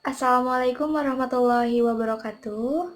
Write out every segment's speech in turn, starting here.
Assalamualaikum warahmatullahi wabarakatuh.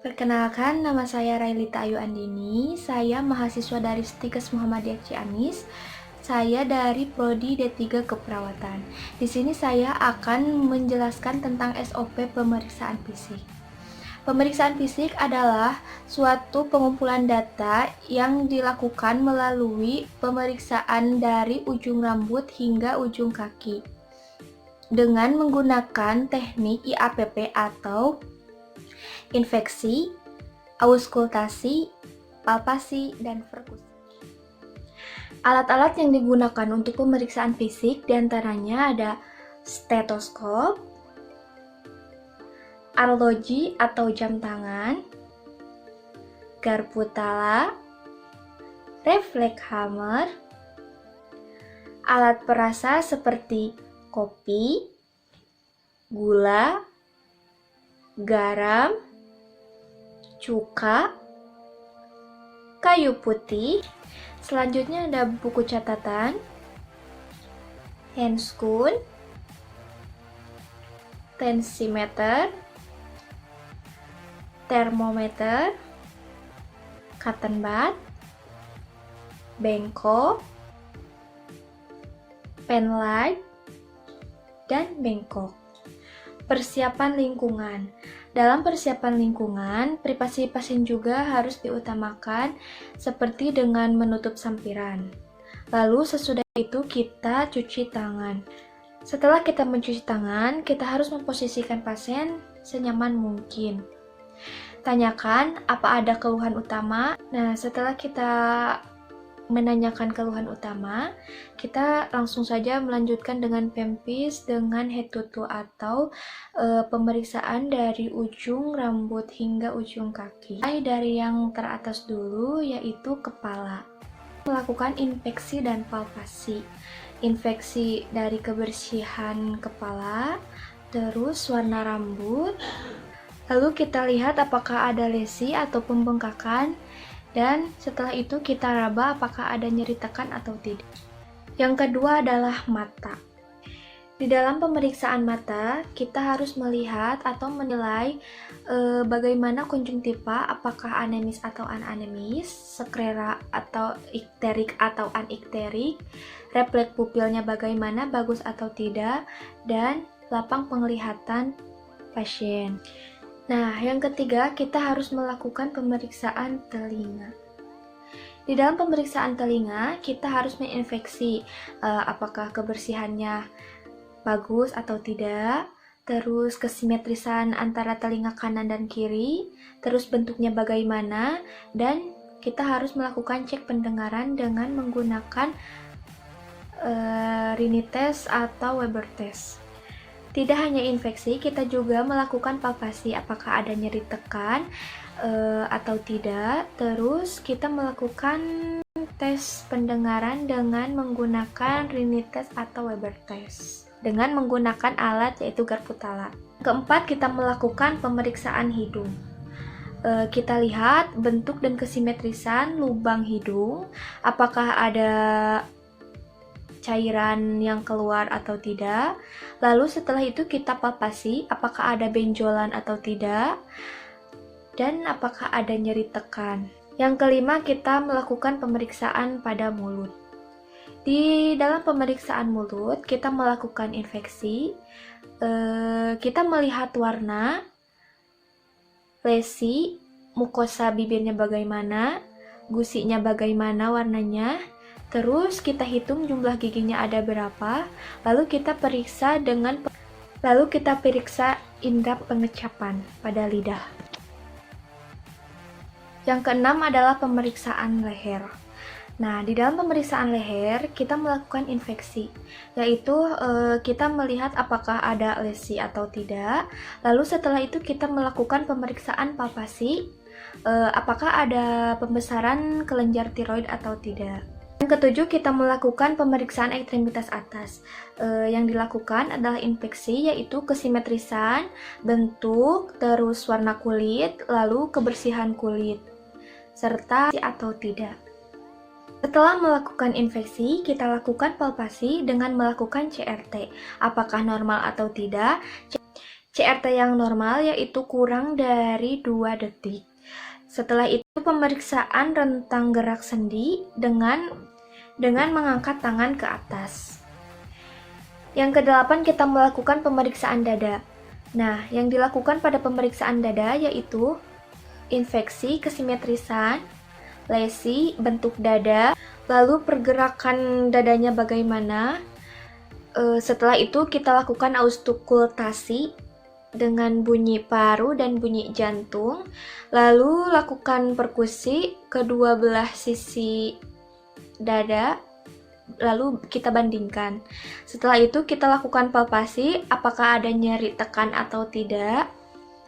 Perkenalkan, nama saya Railita Ayu Andini. Saya mahasiswa dari Stikes Muhammadiyah Ciamis. Saya dari Prodi D3 Keperawatan. Di sini saya akan menjelaskan tentang SOP pemeriksaan fisik. Pemeriksaan fisik adalah suatu pengumpulan data yang dilakukan melalui pemeriksaan dari ujung rambut hingga ujung kaki dengan menggunakan teknik IAPP atau infeksi, auskultasi, palpasi, dan perkusi. Alat-alat yang digunakan untuk pemeriksaan fisik diantaranya ada stetoskop, arloji atau jam tangan, garpu tala, refleks hammer, alat perasa seperti kopi, gula, garam, cuka, kayu putih. Selanjutnya ada buku catatan, handscoon, tensimeter, termometer, cotton bud, bengkok, pen light, dan bengkok. Persiapan lingkungan. Dalam persiapan lingkungan, privasi pasien juga harus diutamakan seperti dengan menutup sampiran. Lalu sesudah itu kita cuci tangan. Setelah kita mencuci tangan, kita harus memposisikan pasien senyaman mungkin. Tanyakan apa ada keluhan utama. Nah, setelah kita menanyakan keluhan utama, kita langsung saja melanjutkan dengan pempis dengan head to toe atau pemeriksaan dari ujung rambut hingga ujung kaki. Dari yang teratas dulu yaitu kepala. Melakukan infeksi dan palpasi. Infeksi dari kebersihan kepala, terus warna rambut. Lalu kita lihat apakah ada lesi atau pembengkakan. Dan setelah itu kita raba apakah ada nyeri tekan atau tidak. Yang kedua adalah mata. Di dalam pemeriksaan mata, kita harus melihat atau menilai bagaimana konjungtiva, apakah anemis atau ananemis, sklera atau ikterik atau anikterik, refleks pupilnya bagaimana, bagus atau tidak, dan lapang penglihatan pasien. Nah, yang ketiga, kita harus melakukan pemeriksaan telinga. Di dalam pemeriksaan telinga, kita harus menginfeksi apakah kebersihannya bagus atau tidak, terus kesimetrisan antara telinga kanan dan kiri, terus bentuknya bagaimana, dan kita harus melakukan cek pendengaran dengan menggunakan Rini test atau Weber test. Tidak hanya infeksi, kita juga melakukan palpasi apakah ada nyeri tekan atau tidak. Terus kita melakukan tes pendengaran dengan menggunakan Rini test atau Weber test dengan menggunakan alat yaitu garpu tala. Keempat, kita melakukan pemeriksaan hidung. Kita lihat bentuk dan kesimetrisan lubang hidung, apakah ada cairan yang keluar atau tidak. Lalu setelah itu kita palpasi apakah ada benjolan atau tidak, dan apakah ada nyeri tekan. Yang kelima, kita melakukan pemeriksaan pada mulut. Di dalam pemeriksaan mulut, kita melakukan infeksi, kita melihat warna, lesi, mukosa bibirnya bagaimana, gusinya bagaimana warnanya. Terus kita hitung jumlah giginya ada berapa, lalu kita periksa indera pengecapan pada lidah. Yang keenam adalah pemeriksaan leher. Nah, di dalam pemeriksaan leher kita melakukan infeksi, yaitu kita melihat apakah ada lesi atau tidak. Lalu setelah itu kita melakukan pemeriksaan palpasi, apakah ada pembesaran kelenjar tiroid atau tidak. Yang ketujuh, kita melakukan pemeriksaan ekstremitas atas. Yang dilakukan adalah infeksi, yaitu kesimetrisan, bentuk, terus warna kulit, lalu kebersihan kulit, serta atau tidak. Setelah melakukan infeksi, kita lakukan palpasi dengan melakukan CRT. Apakah normal atau tidak? CRT yang normal yaitu kurang dari 2 detik. Setelah itu pemeriksaan rentang gerak sendi dengan mengangkat tangan ke atas. Yang kedelapan, kita melakukan pemeriksaan dada. Nah, yang dilakukan pada pemeriksaan dada yaitu infeksi, kesimetrisan, lesi, bentuk dada, lalu pergerakan dadanya bagaimana. Setelah itu kita lakukan auskultasi dengan bunyi paru dan bunyi jantung, lalu lakukan perkusi kedua belah sisi dada, lalu kita bandingkan. Setelah itu kita lakukan palpasi, apakah ada nyeri tekan atau tidak,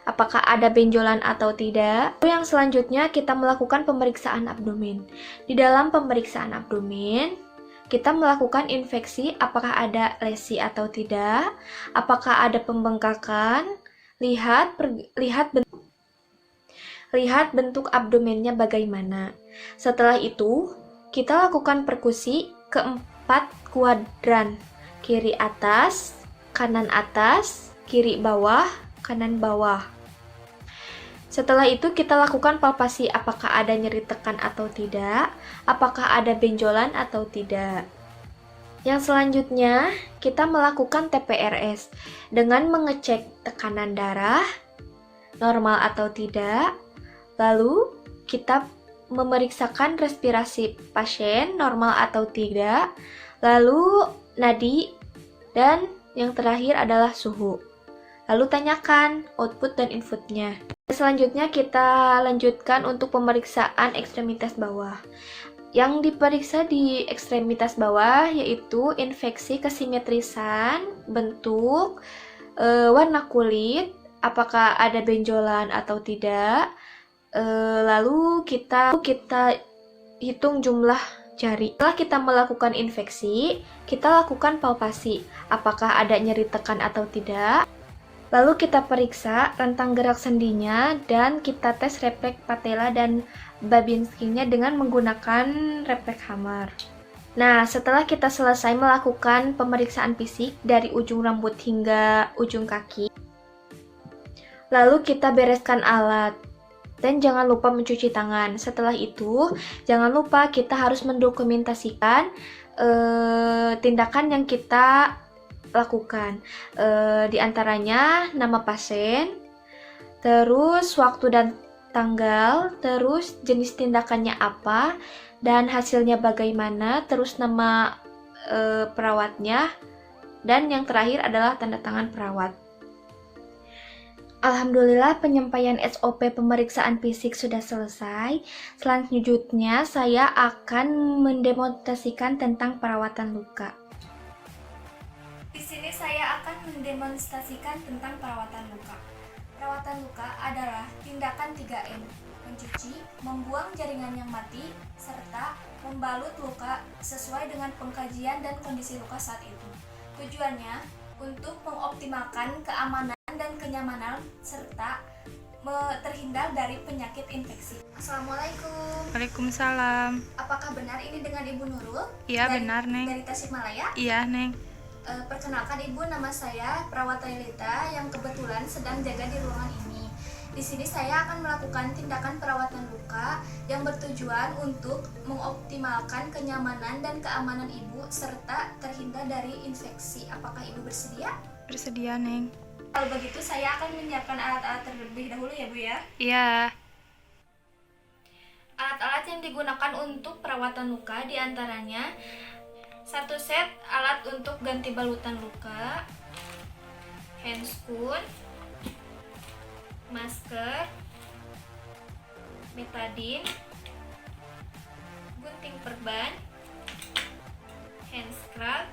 apakah ada benjolan atau tidak. Lalu yang selanjutnya kita melakukan pemeriksaan abdomen. Di dalam pemeriksaan abdomen, kita melakukan infeksi, apakah ada lesi atau tidak, apakah ada pembengkakan, lihat bentuk abdomennya bagaimana. Setelah itu, kita lakukan perkusi keempat kuadran, kiri atas, kiri bawah, kanan bawah. Setelah itu kita lakukan palpasi, apakah ada nyeri tekan atau tidak, apakah ada benjolan atau tidak. Yang selanjutnya, kita melakukan TPRS dengan mengecek tekanan darah, normal atau tidak, lalu kita memeriksakan respirasi pasien, normal atau tidak, lalu nadi, dan yang terakhir adalah suhu. Lalu tanyakan output dan inputnya. Selanjutnya kita lanjutkan untuk pemeriksaan ekstremitas bawah. Yang diperiksa di ekstremitas bawah yaitu infeksi, kesimetrisan, bentuk, warna kulit, apakah ada benjolan atau tidak. Lalu kita hitung jumlah jari. Setelah kita melakukan infeksi, kita lakukan palpasi, apakah ada nyeri tekan atau tidak. Lalu kita periksa rentang gerak sendinya dan kita tes refleks patella dan Babinskinya dengan menggunakan refleks Hammer. Nah, setelah kita selesai melakukan pemeriksaan fisik dari ujung rambut hingga ujung kaki, lalu kita bereskan alat. Dan jangan lupa mencuci tangan. Setelah itu, jangan lupa kita harus mendokumentasikan tindakan yang kita lakukan. Di antaranya nama pasien, terus waktu dan tanggal, terus jenis tindakannya apa, dan hasilnya bagaimana, terus nama perawatnya, dan yang terakhir adalah tanda tangan perawat. Alhamdulillah penyampaian SOP pemeriksaan fisik sudah selesai. Selanjutnya saya akan mendemonstrasikan tentang perawatan luka. Di sini saya akan mendemonstrasikan tentang perawatan luka. Perawatan luka adalah tindakan 3M, mencuci, membuang jaringan yang mati, serta membalut luka sesuai dengan pengkajian dan kondisi luka saat itu. Tujuannya untuk mengoptimalkan keamanan dan kenyamanan serta terhindar dari penyakit infeksi. Assalamualaikum. Waalaikumsalam. Apakah benar ini dengan Ibu Nurul? Iya, benar, Neng. Dari Tasikmalaya? Iya, Neng. Perkenalkan Ibu, nama saya Perawat Lelita yang kebetulan sedang jaga di ruangan ini. Di sini saya akan melakukan tindakan perawatan luka yang bertujuan untuk mengoptimalkan kenyamanan dan keamanan Ibu serta terhindar dari infeksi. Apakah Ibu bersedia? Bersedia, Neng. Kalau begitu saya akan menyiapkan alat-alat terlebih dahulu ya Bu ya. Iya. Alat-alat yang digunakan untuk perawatan luka diantaranya 1 set alat untuk ganti balutan luka, handscoon, masker, betadine, gunting perban, hand scrub,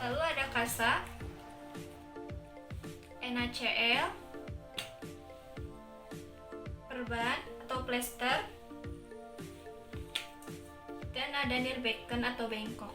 lalu ada kasa, NaCl, perban atau plester, dan ada nirbecken atau bengkok.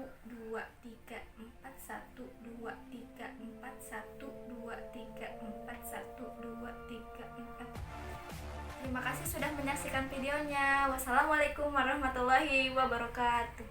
2 3 4 1 2 3 4 1 2 3 4 1 2 3 4. Terima kasih sudah menyaksikan videonya. Wassalamualaikum warahmatullahi wabarakatuh.